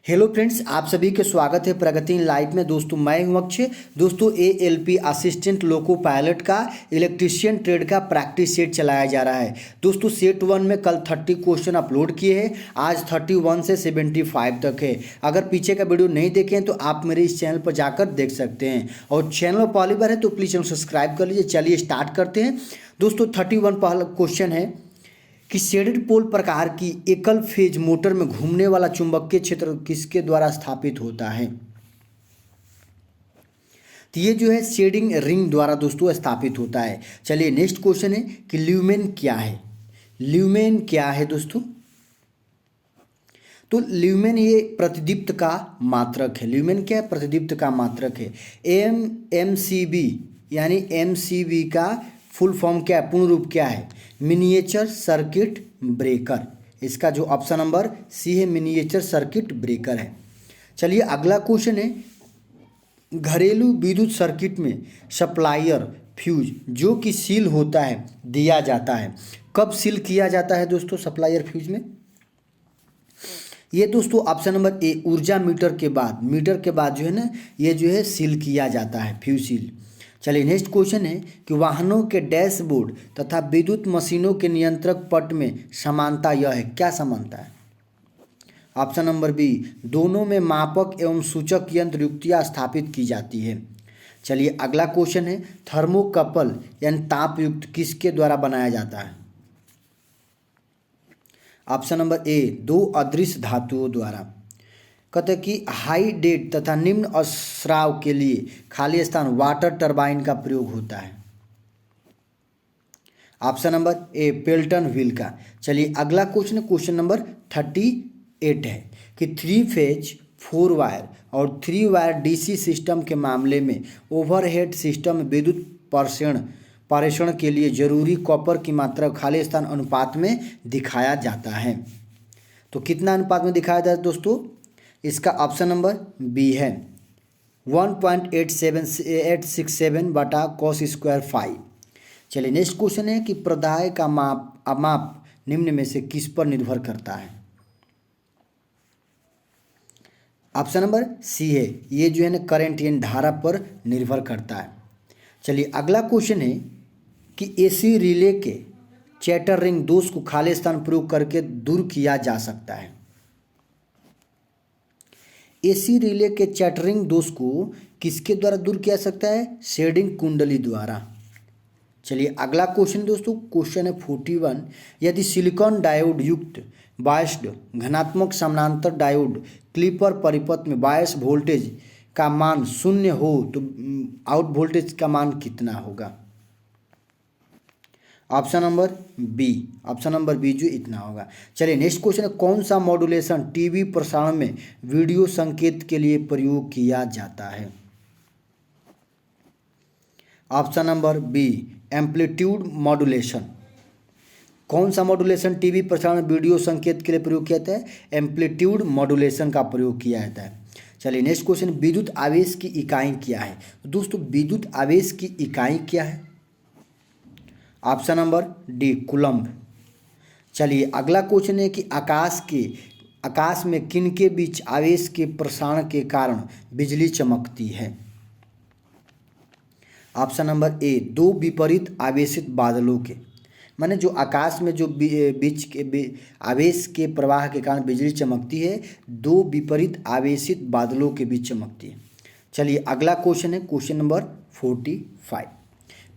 Hello friends, आप सभी के स्वागत है प्रगति इन लाइफ में। दोस्तों मैं हूं अक्षय। दोस्तों ALP असिस्टेंट लोको पायलट का इलेक्ट्रीशियन ट्रेड का प्रैक्टिस सेट चलाया जा रहा है। दोस्तों सेट 1 में कल 30 क्वेश्चन अपलोड किए हैं, आज 31 से 75 तक है। अगर पीछे का वीडियो नहीं देखें तो आप मेरे इस चैनल पर जाकर देख सकते हैं, और चैनल पहली बार है तो प्लीज़ चैनल सब्सक्राइब कर लीजिए। चलिए स्टार्ट करते हैं। दोस्तों 31 पहला क्वेश्चन है कि शेडेड पोल प्रकार की एकल फेज मोटर में घूमने वाला चुंबकीय क्षेत्र किसके द्वारा स्थापित होता है। तो ये जो है शेडिंग रिंग द्वारा दोस्तों स्थापित होता है। चलिए नेक्स्ट क्वेश्चन है कि ल्यूमेन क्या है। ल्यूमेन क्या है दोस्तों? तो ल्यूमेन ये प्रतिदीप्त का मात्रक है। ल्यूमेन क्या है? प्रतिदीप्त का मात्रक है। MCB यानी MCB का फुल फॉर्म क्या है, पूर्ण रूप क्या है? Miniature circuit breaker. इसका जो ऑप्शन नंबर सी है, मिनिएचर सर्किट ब्रेकर है। चलिए अगला क्वेश्चन है, घरेलू विद्युत सर्किट में सप्लायर फ्यूज जो कि सील होता है दिया जाता है। कब सील किया जाता है दोस्तों सप्लायर फ्यूज में? ये दोस्तों ऑप्शन नंबर ए, ऊर्जा मीटर के बाद। मीटर के बाद जो है ना, ये जो है सील किया जाता है, फ्यूज सील। चलिए नेक्स्ट क्वेश्चन है कि वाहनों के डैशबोर्ड तथा विद्युत मशीनों के नियंत्रक पट में समानता यह है। क्या समानता है? ऑप्शन नंबर बी, दोनों में मापक एवं सूचक यंत्र युक्तियाँ स्थापित की जाती है। चलिए अगला क्वेश्चन है, थर्मोकपल यानी तापयुक्त किसके द्वारा बनाया जाता है? ऑप्शन नंबर ए, दो अदृश्य धातुओं द्वारा। कहते कि हाई डेड तथा निम्न स्राव के लिए खाली स्थान वाटर टरबाइन का प्रयोग होता है। Option number A, Pelton wheel का। चलिए अगला क्वेश्चन, क्वेश्चन नंबर 38 है कि 3 फेज 4 वायर और 3 वायर DC सिस्टम के मामले में ओवरहेड सिस्टम विद्युत पारेषण के लिए जरूरी कॉपर की मात्रा खाली स्थान अनुपात में दिखाया जाता है। तो कितना अनुपात में दिखाया जाता है दोस्तों? इसका ऑप्शन नंबर बी है 1.867 बटा cos स्क्वायर 5। चलिए नेक्स्ट क्वेश्चन है कि प्रदाय का माप निम्न में से किस पर निर्भर करता है? ऑप्शन नंबर सी है, ये जो है ना करंट यानी धारा पर निर्भर करता है। चलिए अगला क्वेश्चन है कि AC रिले के चैटर रिंग दोष को खाली स्थान प्रयोग करके दूर किया जा सकता है। AC रिले के चैटरिंग दोष को किसके द्वारा दूर किया सकता है? शेडिंग कुंडली द्वारा। चलिए अगला क्वेश्चन दोस्तों, क्वेश्चन है 41, यदि सिलिकॉन डायोड युक्त बायस्ड घनात्मक समानांतर डायोड क्लिपर परिपथ में बायस वोल्टेज का मान 0 हो तो आउट वोल्टेज का मान कितना होगा? ऑप्शन नंबर बी जो इतना होगा। चलिए नेक्स्ट क्वेश्चन है, कौन सा मॉड्यूलेशन टीवी प्रसारण में वीडियो संकेत के लिए प्रयोग किया जाता है? Option number B, amplitude modulation. कौन सा मॉड्यूलेशन टीवी प्रसारण में वीडियो संकेत के लिए प्रयोग किया जाता है? एम्पलीट्यूड मॉड्यूलेशन का प्रयोग किया जाता है। चलिए नेक्स्ट क्वेश्चन, विद्युत आवेश की इकाई क्या है? दोस्तों विद्युत आवेश की इकाई क्या है? Option number D, coulomb. चलिए अगला क्वेश्चन है कि आकाश में किन के बीच आवेश के प्रसारण के कारण बिजली चमकती है? ऑप्शन नंबर ए, दो विपरीत आवेशित बादलों के। माने जो आकाश में जो बीच के आवेश के प्रवाह के कारण बिजली चमकती है, दो विपरीत आवेशित बादलों के बीच चमकती है। चलिए अगला क्वेश्चन है question number 45,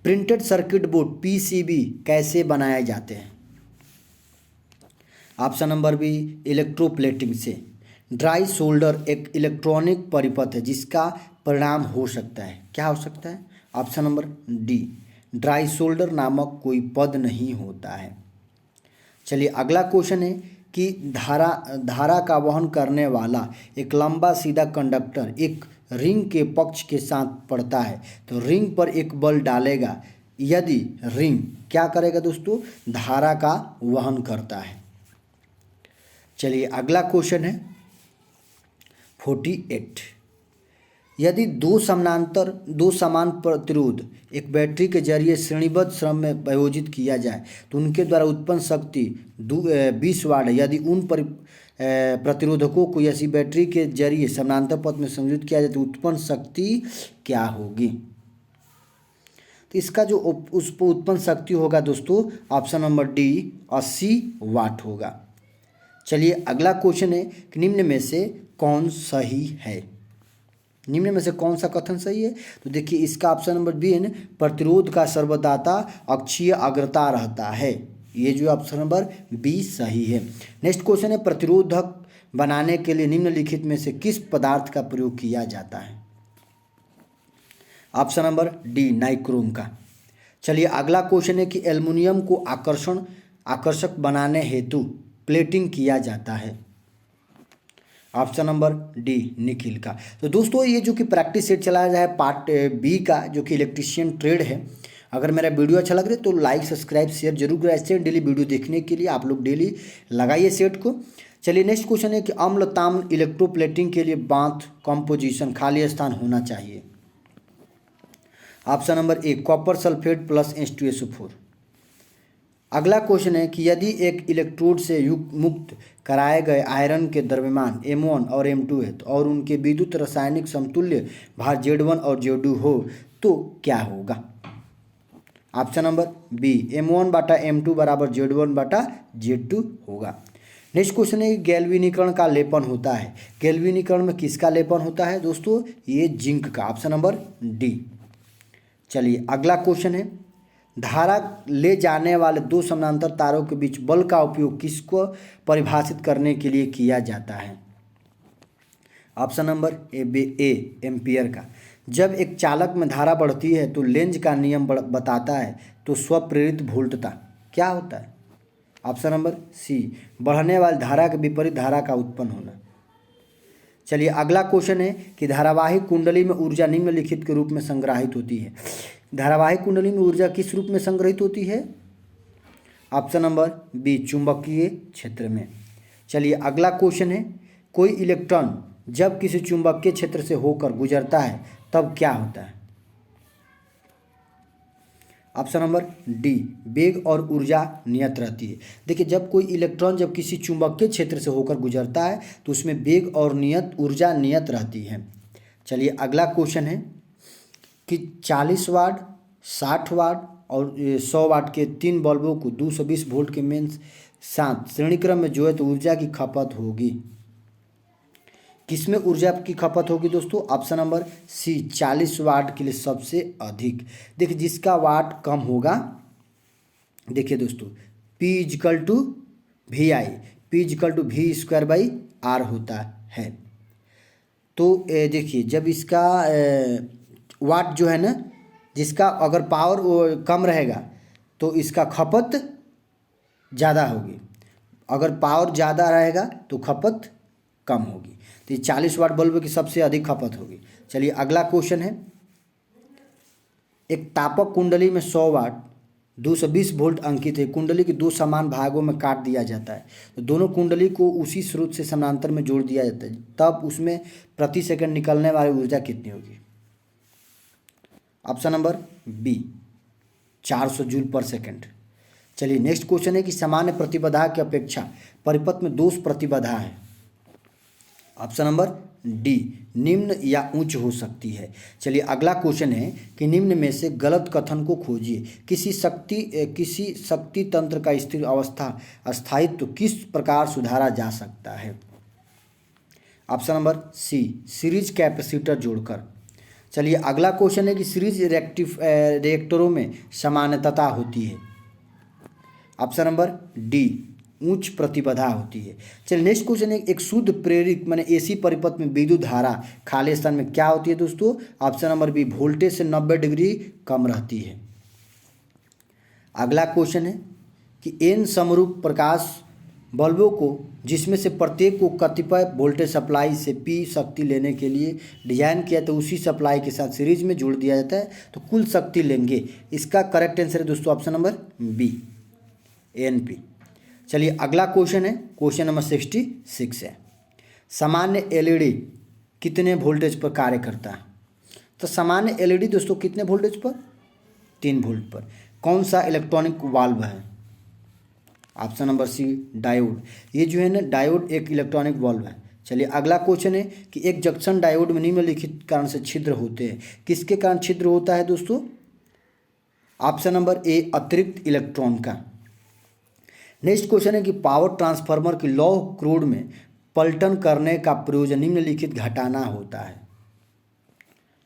printed circuit board PCB कैसे बनाए जाते हैं? ऑप्शन नंबर बी, इलेक्ट्रोप्लेटिंग से। ड्राई सोल्डर एक इलेक्ट्रॉनिक परिपथ है जिसका परिणाम हो सकता है, क्या हो सकता है? Option number D, dry solder नामक कोई पद नहीं होता है। चलिए अगला क्वेश्चन है कि धारा का वहन करने वाला एक लंबा सीधा कंडक्टर एक रिंग के पक्ष के साथ पड़ता है तो रिंग पर एक बल डालेगा यदि रिंग क्या करेगा दोस्तों? धारा का वहन करता है। चलिए अगला क्वेश्चन है 48, यदि दो समान प्रतिरोध एक बैटरी के जरिए श्रेणीबद्ध क्रम में संयोजित किया जाए तो उनके द्वारा उत्पन्न शक्ति 20 वाट यदि उन प्रतिरोधकों को ऐसी बैटरी के जरिए समानांतर पथ में संयोजित किया जाए तो उत्पन्न शक्ति क्या होगी। तो इसका जो उस पर उत्पन्न शक्ति होगा दोस्तों, ऑप्शन नंबर डी 80 वाट होगा। चलिए अगला क्वेश्चन है कि निम्न में से कौन सही है। निम्न में से कौन सा कथन सही है, तो देखिए इसका ऑप्शन नंबर बी है, प्रतिरोध का सर्वदाता अक्षीय अग्रता रहता है। ये जो ऑप्शन नंबर बी सही है। नेक्स्ट क्वेश्चन है, प्रतिरोधक बनाने के लिए निम्नलिखित में से किस पदार्थ का प्रयोग किया जाता है। ऑप्शन नंबर डी नाइक्रोम का। चलिए अगला क्वेश्चन है कि एल्युमिनियम को आकर्षक बनाने हेतु प्लेटिंग किया जाता है। ऑप्शन नंबर डी निकिल का। तो दोस्तों ये जो कि प्रैक्टिस सेट चलाया जाए पार्ट बी का, जो कि इलेक्ट्रीशियन ट्रेड है। अगर मेरा वीडियो अच्छा लग रहा है तो लाइक सब्सक्राइब शेयर जरूर करें। ऐसे डेली वीडियो देखने के लिए आप लोग डेली लगाइए सेट को। चलिए नेक्स्ट क्वेश्चन है कि अम्ल ताम्र इलेक्ट्रोप्लेटिंग के लिए बाथ कंपोजिशन खाली स्थान होना चाहिए। Option number A copper sulphate plus H2SO4। अगला क्वेश्चन है कि यदि एक इलेक्ट्रोड से मुक्त कराए गए आयरन के द्रव्यमान M1 और M2 है और उनके विद्युत रासायनिक समतुल्य भार Z1 और Z2 हो तो क्या होगा। ऑप्शन नंबर बी M1 बटा M2 बराबर Z1 बटा Z2 होगा। नेक्स्ट क्वेश्चन है गैल्वेनीकरण का लेपन होता है। गैल्वेनीकरण में किसका लेपन होता है दोस्तों, ये जिंक का। Option number D. चलिए अगला क्वेश्चन है, धारा ले जाने वाले दो समानांतर तारों के बीच बल का उपयोग किसको परिभाषित करने के लिए किया जाता है। ऑप्शन नंबर ए एम्पियर का। जब एक चालक में धारा बढ़ती है तो लेंज का नियम बताता है तो स्वप्रेरित वोल्टता क्या होता है। ऑप्शन नंबर सी बढ़ने वाली धारा के विपरीत धारा का उत्पन्न होना। चलिए अगला क्वेश्चन है कि धारावाहिक कुंडली में ऊर्जा निम्नलिखित के रूप में संग्रहित होती है। धारावाहिक कुंडली में ऊर्जा किस रूप में संग्रहित होती है। ऑप्शन नंबर बी चुंबकीय क्षेत्र में। चलिए अगला क्वेश्चन है, कोई इलेक्ट्रॉन जब किसी चुंबकीय क्षेत्र से होकर गुजरता है तब क्या होता है। ऑप्शन नंबर डी वेग और ऊर्जा नियत रहती है। देखिए जब कोई इलेक्ट्रॉन जब किसी चुंबकीय क्षेत्र से होकर गुजरता है तो उसमें वेग और ऊर्जा नियत रहती है। चलिए अगला क्वेश्चन है कि 40 वाट 60 वाट और 100 वाट के 3 बल्बों को 220 वोल्ट के मेन साथ श्रेणी क्रम में जो है तो ऊर्जा की खपत होगी। किसमें ऊर्जा की खपत होगी दोस्तों। ऑप्शन नंबर सी 40 वाट के लिए सबसे अधिक। देखिए जिसका वाट कम होगा, देखिए दोस्तों P is equal to VI, P is equal to V²/R होता है। तो देखिए जब इसका वाट जो है ना, जिसका अगर पावर कम रहेगा तो इसका खपत ज़्यादा होगी, अगर पावर ज़्यादा रहेगा तो खपत कम होगी। तो ये 40 वाट बल्ब की सबसे अधिक खपत होगी। चलिए अगला क्वेश्चन है, एक तापक कुंडली में 100 वाट 220 वोल्ट अंकित है। कुंडली के दो समान भागों में काट दिया जाता है तो दोनों कुंडली को उसी स्रोत से समानांतर में जोड़ दिया जाता है, तब उसमें प्रति सेकंड निकलने वाली ऊर्जा कितनी होगी। Option number B 400 joule per second. चलिए नेक्स्ट क्वेश्चन है कि सामान्य प्रतिबाधा की अपेक्षा परिपथ में दोष प्रतिबाधा है। ऑप्शन नंबर डी निम्न या उच्च हो सकती है। चलिए अगला क्वेश्चन है कि निम्न में से गलत कथन को खोजिए। किसी शक्ति तंत्र का स्थिर अवस्था स्थायित्व किस प्रकार सुधारा जा सकता है। Option number C series capacitor जोड़कर। चलिए अगला क्वेश्चन है कि सीरीज रिएक्टरों में समानता होती है। ऑप्शन नंबर डी उच्च प्रतिबाधा होती है। चलिए नेक्स्ट क्वेश्चन है, एक शुद्ध प्रेरित माने AC परिपथ में विद्युत धारा खाली स्थान में क्या होती है दोस्तों। ऑप्शन नंबर बी वोल्टेज से 90 डिग्री कम रहती है। अगला क्वेश्चन है कि N समरूप प्रकाश बल्बों को जिसमें से प्रत्येक को कतिपय वोल्टेज सप्लाई से P शक्ति लेने के लिए डिजाइन किया तो उसी सप्लाई के साथ सीरीज में जोड़ दिया जाता है तो कुल शक्ति लेंगे। इसका करेक्ट आंसर है दोस्तों ऑप्शन नंबर बी NP। चलिए अगला क्वेश्चन है, क्वेश्चन नंबर 66 है, सामान्य LED कितने वोल्टेज पर कार्य करता है। तो सामान्य LED दोस्तों कितने वोल्टेज पर, 3 वोल्ट पर। कौन सा इलेक्ट्रॉनिक वाल्व है। Option number C diode. ये जो है ना डायोड एक इलेक्ट्रॉनिक वाल्व है। चलिए अगला क्वेश्चन है कि एक जंक्शन डायोड में निम्नलिखित कारण से छिद्र होते हैं। किसके कारण छिद्र होता है दोस्तों? ऑप्शन नंबर ए अतिरिक्त इलेक्ट्रॉन का। नेक्स्ट क्वेश्चन है कि पावर ट्रांसफार्मर की लौ क्रूड में पलटन करने का प्रयोजन निम्नलिखित घटाना होता है।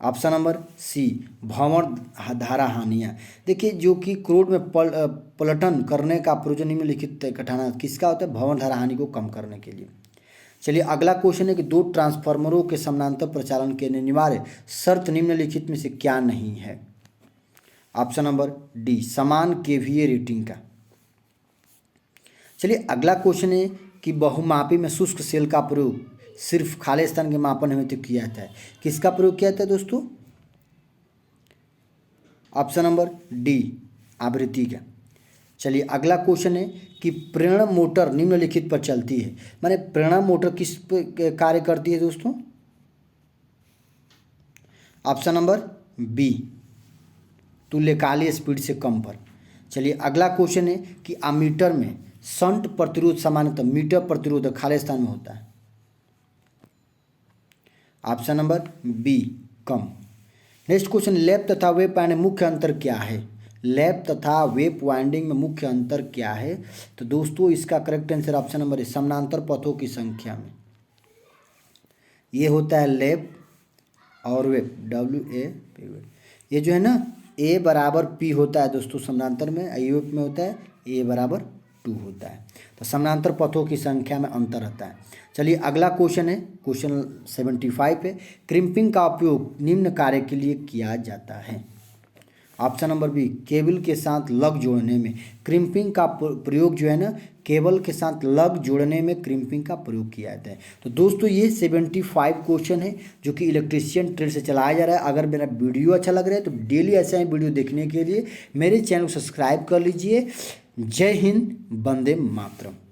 ऑप्शन नंबर सी भंवर धारा हानियाँ। देखिए जो कि क्रूड में पलटन करने का प्रयोजन निम्नलिखित घटाना किसका होता है? भंवर धारा हानि को कम करने के लिए। चलिए अगला क्वेश्चन है कि दो ट्रांसफार्मरों के समानांतर प्रचालन के अनिवार्य शर्त निम्नलिखित में से क्या नहीं है? ऑप्शन नंबर डी समान केवीए रेटिंग का। चलिए अगला क्वेश्चन है कि बहुमापी में शुष्क सेल का प्रयोग सिर्फ खाली स्थान के मापन हेतु किया जाता है। किसका प्रयोग किया जाता है दोस्तों? ऑप्शन नंबर डी आवृत्ति का। चलिए अगला क्वेश्चन है कि प्रेरण मोटर निम्नलिखित पर चलती है। माने प्रेरण मोटर किस पर कार्य करती है दोस्तों? ऑप्शन नंबर बी तुल्यकालिक स्पीड से कम पर। चलिए अगला क्वेश्चन है कि अमीटर में शंट प्रतिरोध सामान्यतः मीटर प्रतिरोध खाली स्थान में होता है। ऑप्शन नंबर बी कम। नेक्स्ट क्वेश्चन लैप तथा वेव वाइंडिंग मुख्य अंतर क्या है? लैप तथा वेव वाइंडिंग में मुख्य अंतर क्या है? तो दोस्तों इसका correct answer option number A समानांतर पथों की संख्या में। ये होता है लैप और वेव WA। ये जो है ना A बराबर P होता है दोस्तों समानांतर में, वेव में होता है A बराबर 2 होता है। तो समानांतर पथों की संख्या में अंतर रहता है। चलिए अगला क्वेश्चन है क्वेश्चन 75 है क्रिम्पिंग का उपयोग निम्न कार्य के लिए किया जाता है। ऑप्शन नंबर बी केबल के साथ लग जोड़ने में क्रिम्पिंग का प्रयोग जो है ना केबल के साथ लग जोड़ने में क्रिम्पिंग का प्रयोग किया जाता है। तो दोस्तों ये 75 क्वेश्चन है जो कि इलेक्ट्रीशियन ट्रेड से चलाया जा रहा है। अगर मेरा वीडियो अच्छा लग रहा है तो डेली ऐसा ही वीडियो देखने के लिए मेरे चैनल को सब्सक्राइब कर लीजिए। जय हिंद, वंदे मातरम।